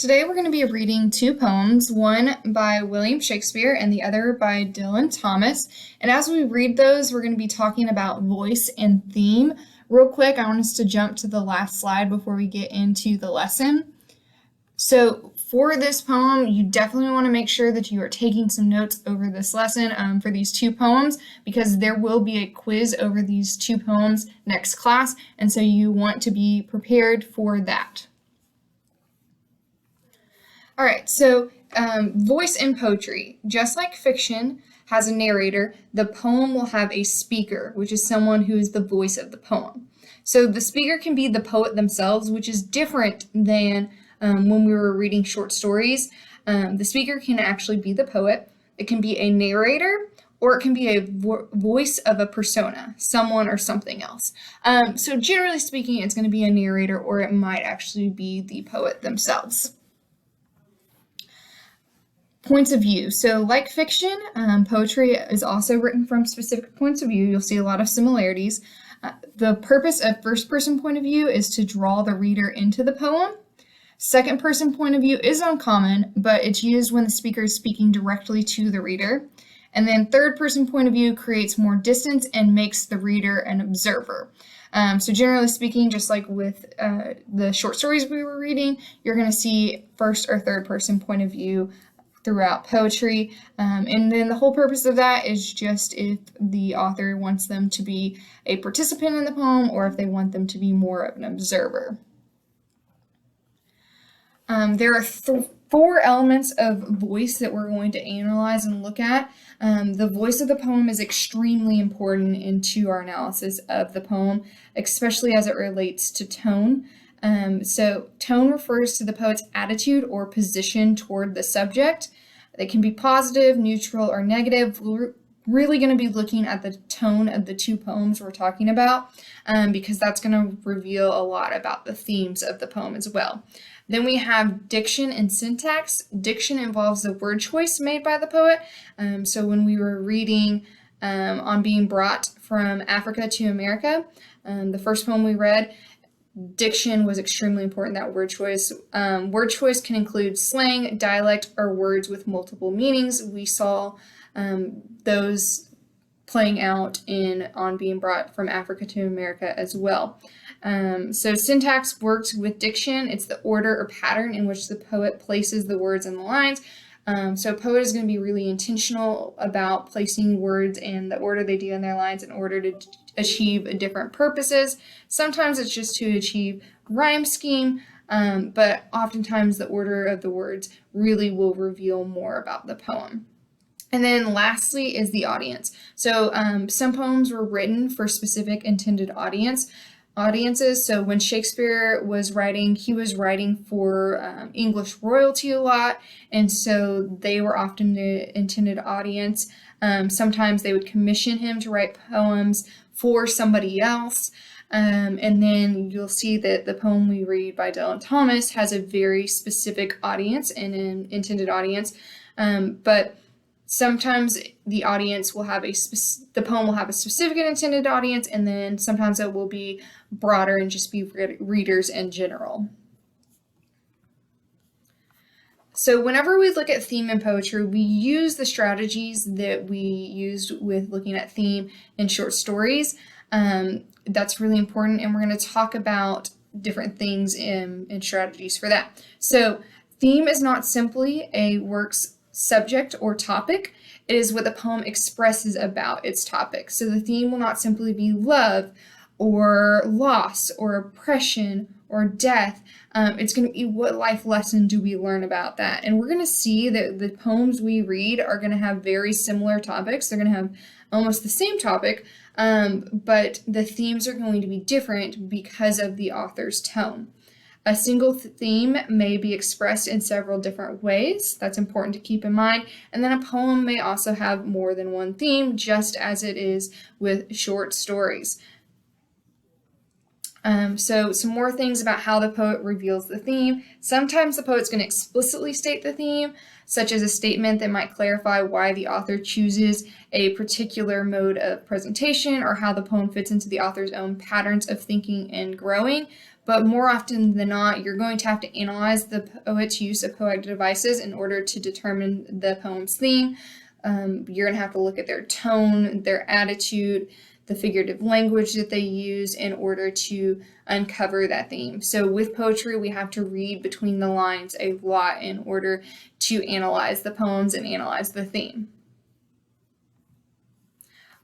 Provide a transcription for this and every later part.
Today we're going to be reading two poems, one by William Shakespeare and the other by Dylan Thomas. And as we read those, we're going to be talking about voice and theme. Real quick, I want us to jump to the last slide before we get into the lesson. So for this poem, you definitely want to make sure that you are taking some notes over this lesson for these two poems, because there will be a quiz over these two poems next class, and so you want to be prepared for that. All right, so voice in poetry, just like fiction has a narrator, the poem will have a speaker, which is someone who is the voice of the poem. So the speaker can be the poet themselves, which is different than when we were reading short stories. The speaker can actually be the poet. It can be a narrator, or it can be a voice of a persona, someone or something else. So generally speaking, it's going to be a narrator, or it might actually be the poet themselves. Points of view. So like fiction, poetry is also written from specific points of view. You'll see a lot of similarities. The purpose of first-person point of view is to draw the reader into the poem. Second-person point of view is uncommon, but it's used when the speaker is speaking directly to the reader. And then third-person point of view creates more distance and makes the reader an observer. So generally speaking, just like with the short stories we were reading, you're going to see first or third-person point of view throughout poetry, and then the whole purpose of that is just if the author wants them to be a participant in the poem, or if they want them to be more of an observer. There are four elements of voice that we're going to analyze and look at. The voice of the poem is extremely important into our analysis of the poem, especially as it relates to tone. So tone refers to the poet's attitude or position toward the subject. They can be positive, neutral, or negative. We're really going to be looking at the tone of the two poems we're talking about, because that's going to reveal a lot about the themes of the poem as well. Then we have diction and syntax. Diction involves the word choice made by the poet. So when we were reading On Being Brought from Africa to America, the first poem we read, diction was extremely important, that word choice. Word choice can include slang, dialect, or words with multiple meanings. We saw those playing out in On Being Brought from Africa to America as well. So syntax works with diction. It's the order or pattern in which the poet places the words in the lines. So a poet is going to be really intentional about placing words in the order they do in their lines in order to achieve different purposes. Sometimes it's just to achieve rhyme scheme, but oftentimes the order of the words really will reveal more about the poem. And then lastly is the audience. So some poems were written for specific intended audiences. So when Shakespeare was writing, he was writing for English royalty a lot, and so they were often the intended audience. Sometimes they would commission him to write poems for somebody else. And then you'll see that the poem we read by Dylan Thomas has a very specific audience and an intended audience, but sometimes the audience will have the poem will have a specific and intended audience, and then sometimes it will be broader and just be readers in general. So whenever we look at theme in poetry, we use the strategies that we used with looking at theme in short stories. That's really important, and we're going to talk about different things and strategies for that. So theme is not simply a work's subject or topic. It is what the poem expresses about its topic. So the theme will not simply be love or loss or oppression or death. It's going to be what life lesson do we learn about that. And we're going to see that the poems we read are going to have very similar topics. They're going to have almost the same topic, but the themes are going to be different because of the author's tone. A single theme may be expressed in several different ways. That's important to keep in mind. And then a poem may also have more than one theme, just as it is with short stories. So some more things about how the poet reveals the theme. Sometimes the poet's going to explicitly state the theme, such as a statement that might clarify why the author chooses a particular mode of presentation or how the poem fits into the author's own patterns of thinking and growing. but more often than not, you're going to have to analyze the poet's use of poetic devices in order to determine the poem's theme. You're going to have to look at their tone, their attitude, the figurative language that they use in order to uncover that theme. So with poetry, we have to read between the lines a lot in order to analyze the poems and analyze the theme.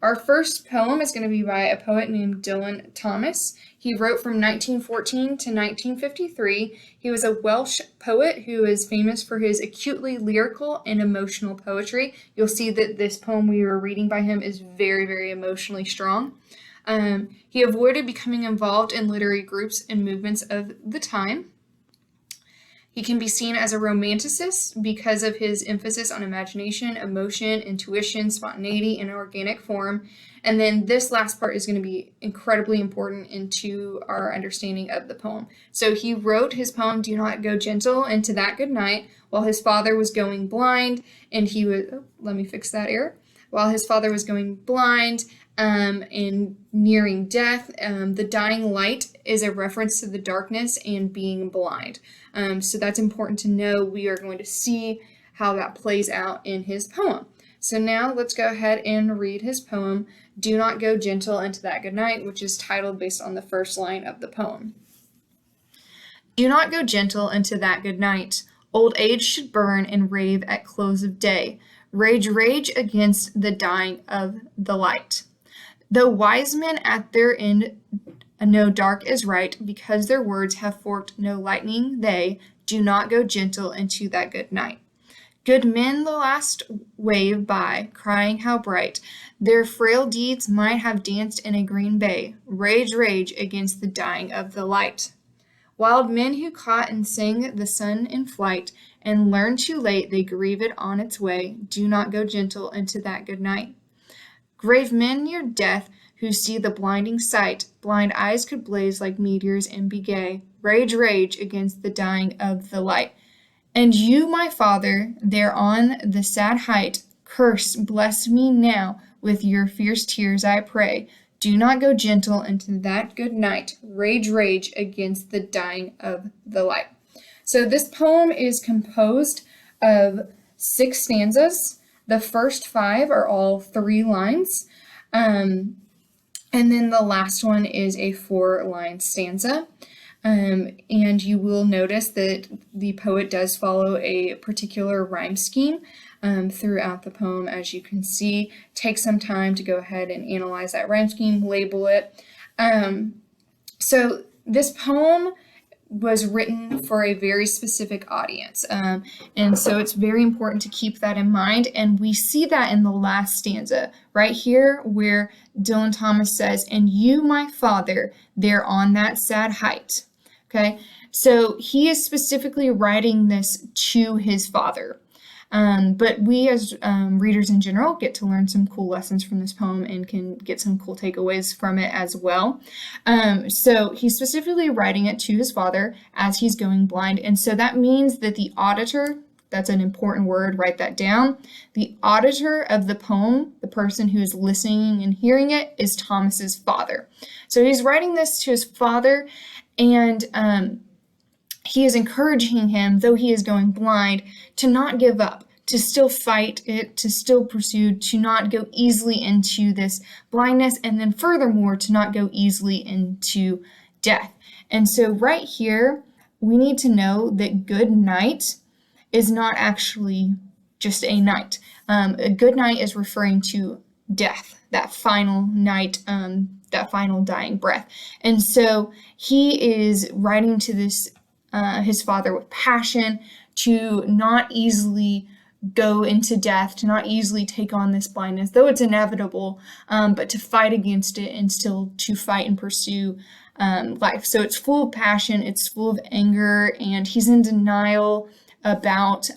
Our first poem is going to be by a poet named Dylan Thomas. He wrote from 1914 to 1953. He was a Welsh poet who is famous for his acutely lyrical and emotional poetry. You'll see that this poem we were reading by him is very, very emotionally strong. He avoided becoming involved in literary groups and movements of the time. He can be seen as a romanticist because of his emphasis on imagination, emotion, intuition, spontaneity, and organic form. And then this last part is going to be incredibly important into our understanding of the poem. So he wrote his poem, Do Not Go Gentle, into that good night while his father was going blind, and he was, let me fix that error. While his father was going blind and nearing death, the dying light is a reference to the darkness and being blind. So that's important to know. We are going to see how that plays out in his poem. So now let's go ahead and read his poem, Do Not Go Gentle Into That Good Night, which is titled based on the first line of the poem. Do not go gentle into that good night. Old age should burn and rave at close of day. Rage, rage against the dying of the light. Though wise men at their end know dark is right, because their words have forked no lightning, they do not go gentle into that good night. Good men the last wave by, crying how bright their frail deeds might have danced in a green bay. Rage, rage against the dying of the light. Wild men who caught and sang the sun in flight, and learned too late they grieve it on its way, do not go gentle into that good night. Grave men near death who see the blinding sight, blind eyes could blaze like meteors and be gay. Rage, rage against the dying of the light. And you, my father, there on the sad height, curse, bless me now with your fierce tears, I pray. Do not go gentle into that good night. Rage, rage against the dying of the light. So this poem is composed of 6 stanzas. The first 5 are all 3 lines. And then the last one is a 4-line stanza. And you will notice that the poet does follow a particular rhyme scheme throughout the poem, as you can see. Take some time to go ahead and analyze that rhyme scheme, label it. So this poem was written for a very specific audience. And so it's very important to keep that in mind. And we see that in the last stanza right here where Dylan Thomas says, and you, my father, there on that sad height. Okay, so he is specifically writing this to his father. But we as readers in general get to learn some cool lessons from this poem and can get some cool takeaways from it as well. So he's specifically writing it to his father as he's going blind. And so that means that the auditor, that's an important word, write that down. The auditor of the poem, the person who is listening and hearing it, is Thomas's father. So he's writing this to his father, and he is encouraging him, though he is going blind, to not give up, to still fight it, to still pursue, to not go easily into this blindness, and then furthermore, to not go easily into death. And so right here, we need to know that good night is not actually just a night. A good night is referring to death, that final night, that final dying breath. And so he is writing to this his father with passion to not easily go into death, to not easily take on this blindness, though it's inevitable, but to fight against it and still to fight and pursue life. So it's full of passion, it's full of anger, and he's in denial about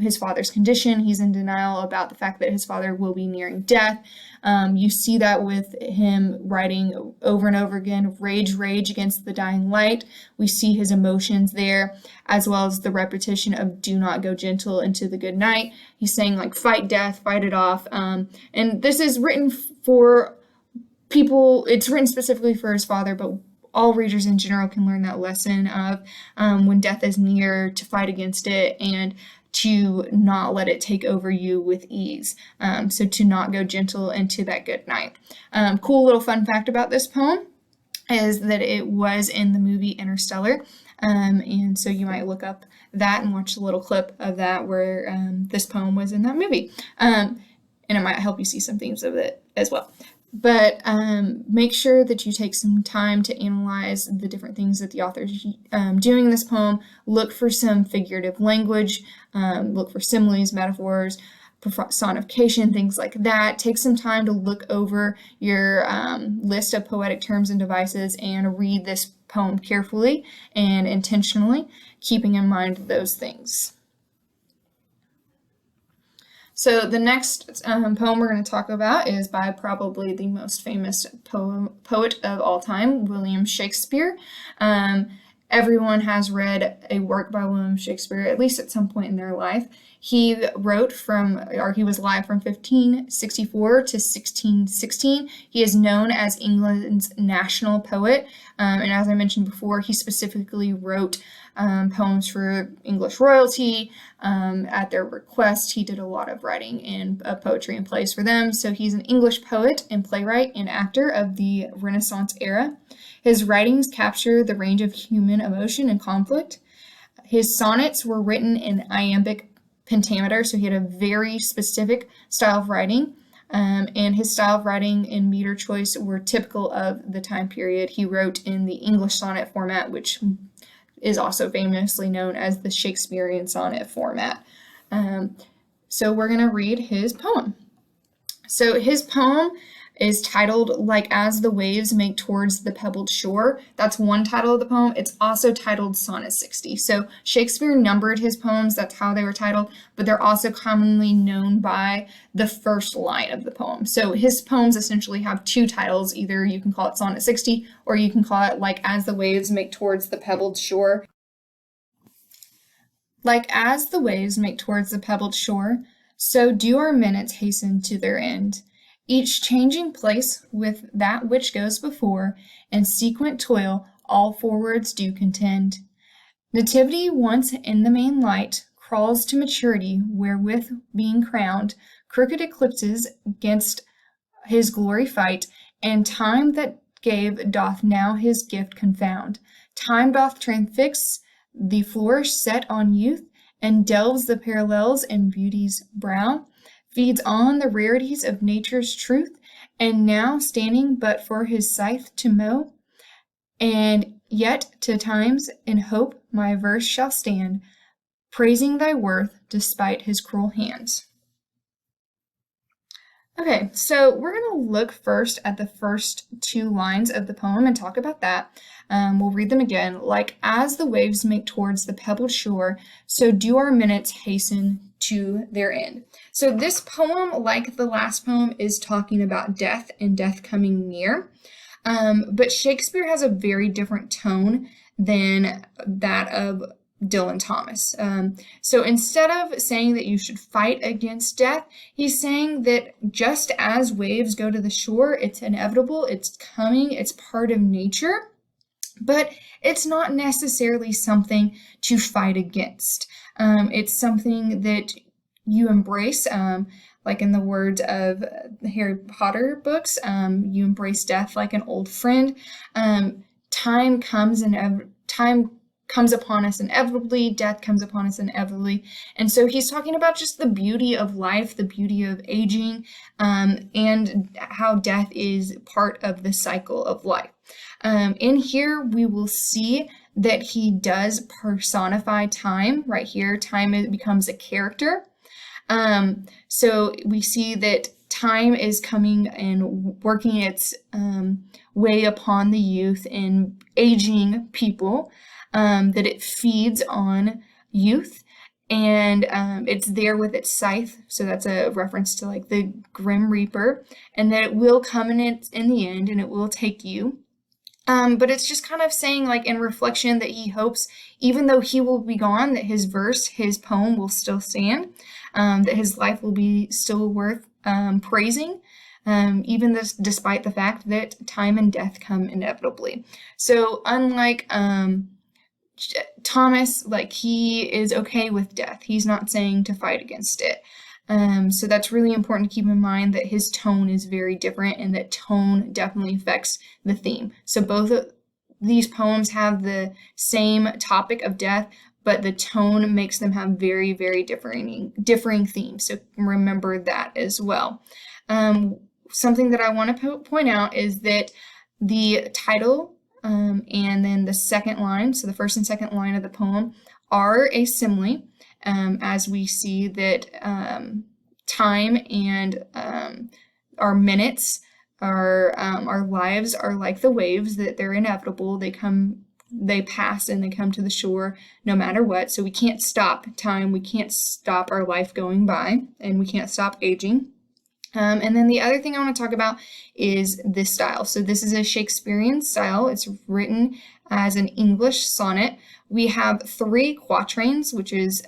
his father's condition. He's in denial about the fact that his father will be nearing death. You see that with him writing over and over again, rage, rage against the dying light. We see his emotions there, as well as the repetition of do not go gentle into the good night. He's saying like fight death, fight it off. And this is written for people, it's written specifically for his father, but all readers in general can learn that lesson of when death is near, to fight against it and to not let it take over you with ease. So to not go gentle into that good night. Cool little fun fact about this poem is that it was in the movie Interstellar. And so you might look up that and watch a little clip of that where this poem was in that movie. And it might help you see some themes of it as well. But make sure that you take some time to analyze the different things that the author's doing in this poem. Look for some figurative language. Look for similes, metaphors, personification, things like that. Take some time to look over your list of poetic terms and devices and read this poem carefully and intentionally, keeping in mind those things. So the next poem we're going to talk about is by probably the most famous poet of all time, William Shakespeare. Everyone has read a work by William Shakespeare, at least at some point in their life. He was alive from 1564 to 1616. He is known as England's national poet. And as I mentioned before, he specifically wrote poems for English royalty. At their request, he did a lot of writing and poetry and plays for them. So he's an English poet and playwright and actor of the Renaissance era. His writings capture the range of human emotion and conflict. His sonnets were written in iambic pentameter, so he had a very specific style of writing. And his style of writing and meter choice were typical of the time period. He wrote in the English sonnet format, which is also famously known as the Shakespearean sonnet format. So we're going to read his poem. So his poem is titled Like As the Waves Make Towards the Pebbled Shore. That's one title of the poem. It's also titled Sonnet 60. So Shakespeare numbered his poems, that's how they were titled, but they're also commonly known by the first line of the poem. So his poems essentially have two titles. Either you can call it Sonnet 60 or you can call it Like As the Waves Make Towards the Pebbled Shore. Like as the waves make towards the pebbled shore, so do our minutes hasten to their end. Each changing place with that which goes before, and sequent toil all forwards do contend. Nativity once in the main light, crawls to maturity, wherewith being crowned, crooked eclipses gainst his glory fight, and time that gave doth now his gift confound. Time doth transfix the flourish set on youth, and delves the parallels in beauty's brow, feeds on the rarities of nature's truth, and now standing but for his scythe to mow, and yet to times in hope my verse shall stand, praising thy worth despite his cruel hands. Okay, so we're going to look first at the first two lines of the poem and talk about that. We'll read them again. Like as the waves make towards the pebbled shore, so do our minutes hasten to their end. So this poem, like the last poem, is talking about death and death coming near. But Shakespeare has a very different tone than that of Dylan Thomas. So instead of saying that you should fight against death, he's saying that just as waves go to the shore, it's inevitable, it's coming, it's part of nature, but it's not necessarily something to fight against. It's something that you embrace, like in the words of the Harry Potter books, you embrace death like an old friend. Time comes upon us inevitably, death comes upon us inevitably. And so he's talking about just the beauty of life, the beauty of aging, and how death is part of the cycle of life. In here, we will see that he does personify time. Right here, time becomes a character. So we see that time is coming and working its way upon the youth and aging people. That it feeds on youth, and it's there with its scythe, so that's a reference to like the Grim Reaper, and that it will come in the end, and it will take you. But it's just kind of saying, like in reflection, that he hopes, even though he will be gone, that his verse, his poem will still stand, that his life will be still worth praising, even despite the fact that time and death come inevitably. So unlike Thomas, like, he is okay with death. He's not saying to fight against it. So that's really important to keep in mind, that his tone is very different, and that tone definitely affects the theme. So both of these poems have the same topic of death, but the tone makes them have very, very differing themes. So remember that as well. Something that I want to point out is that the title and then the second line, so the first and second line of the poem, are a simile, as we see that time and our minutes, our lives are like the waves, that they're inevitable. They pass and they come to the shore no matter what. So we can't stop time, we can't stop our life going by, and we can't stop aging. And then the other thing I want to talk about is this style. So this is a Shakespearean style. It's written as an English sonnet. We have 3 quatrains, which is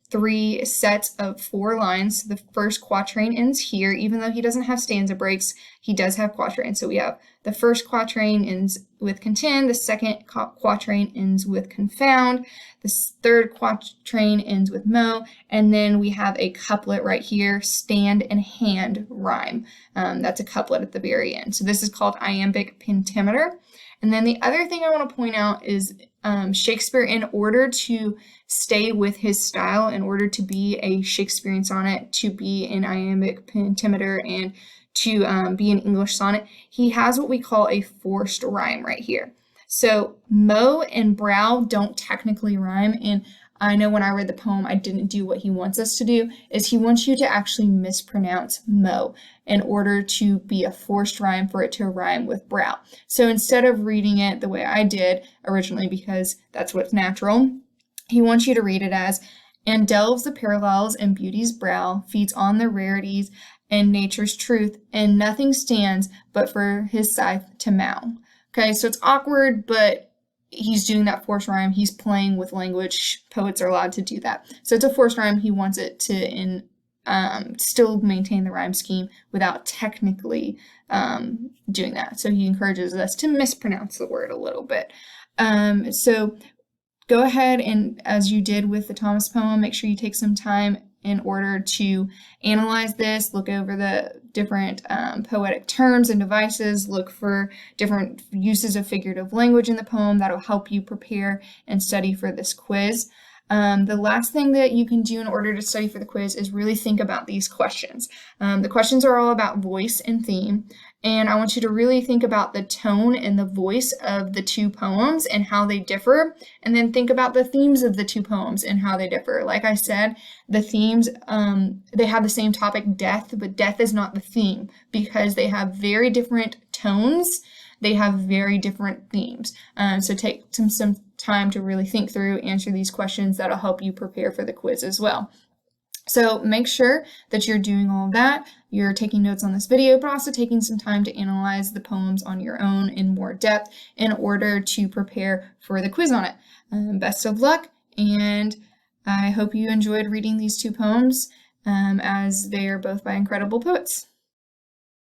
3 sets of 4 lines. The first quatrain ends here. Even though he doesn't have stanza breaks, he does have quatrains. So we have the first quatrain ends with contend, the second quatrain ends with confound, the third quatrain ends with mow, and then we have a couplet right here, stand and hand rhyme. That's a couplet at the very end. So this is called iambic pentameter. And then the other thing I want to point out is Shakespeare, in order to stay with his style, in order to be a Shakespearean sonnet, to be an iambic pentameter, and to be an English sonnet, he has what we call a forced rhyme right here. So mow and brow don't technically rhyme, and I know when I read the poem, I didn't do what he wants us to do, is he wants you to actually mispronounce mow in order to be a forced rhyme, for it to rhyme with brow. So instead of reading it the way I did originally, because that's what's natural, he wants you to read it as, and delves the parallels in beauty's brow, feeds on the rarities and nature's truth, and nothing stands but for his scythe to mow. Okay, so it's awkward, but he's doing that forced rhyme. He's playing with language. Poets are allowed to do that. So it's a forced rhyme. He wants it to still maintain the rhyme scheme without technically doing that. So he encourages us to mispronounce the word a little bit. So go ahead and, as you did with the Thomas poem, make sure you take some time in order to analyze this, look over the different poetic terms and devices, look for different uses of figurative language in the poem. That'll help you prepare and study for this quiz. The last thing that you can do in order to study for the quiz is really think about these questions. The questions are all about voice and theme, and I want you to really think about the tone and the voice of the 2 poems and how they differ, and then think about the themes of the 2 poems and how they differ. Like I said, the themes, they have the same topic, death, but death is not the theme, because they have very different tones. They have very different themes. So take some time to really think through, answer these questions. That'll help you prepare for the quiz as well. So make sure that you're doing all of that. You're taking notes on this video, but also taking some time to analyze the poems on your own in more depth in order to prepare for the quiz on it. Best of luck, and I hope you enjoyed reading these 2 poems, as they are both by incredible poets.